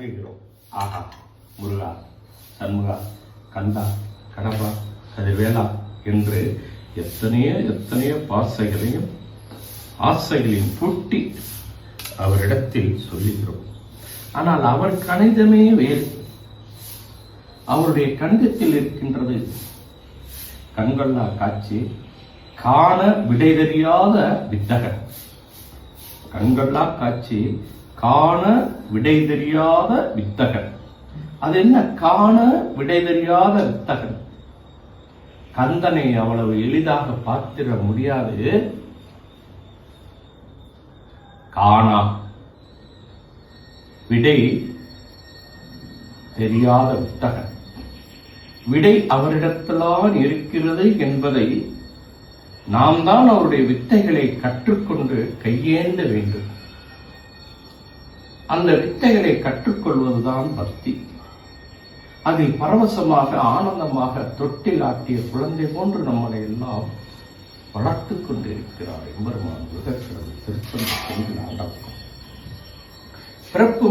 வணங்குகிறோம். ஆஹா, முருகா, சண்முகா, கந்தா, கடம்பா, கதிர்வேலா என்று எத்தனையோ பாசைகளையும் ஆசைகளையும் பூட்டி அவரிடத்தில் சொல்லுகிறோம். ஆனால் அவர் கணிதமே வேறு. அவருடைய கணிதத்தில் இருக்கின்றது கண்கொள்ளா காட்சி, காண விடை தெரியாத வித்தகன். கண்கொள்ளா காட்சி, காண விடை தெரியாத வித்தகன். அது என்ன காண விடை தெரியாத வித்தகன்? கந்தனை அவ்வளவு எளிதாக பார்த்திட முடியாது. காணா விடை தெரியாத வித்தகன். விடை அவரிடத்தில்தான் இருக்கிறது என்பதை நாம் தான் அவருடைய வித்தைகளை கற்றுக்கொண்டு கையேந்த வேண்டும். அந்த வித்தைகளை கற்றுக்கொள்வதுதான் பக்தி. அதில் பரவசமாக ஆனந்தமாக தொட்டில் ஆட்டிய குழந்தை போன்று நம்மளை எல்லாம் வளர்த்துக் கொண்டிருக்கிறார் எம்பெருமான். திருப்பதி ஆண்டவன் பிறப்பு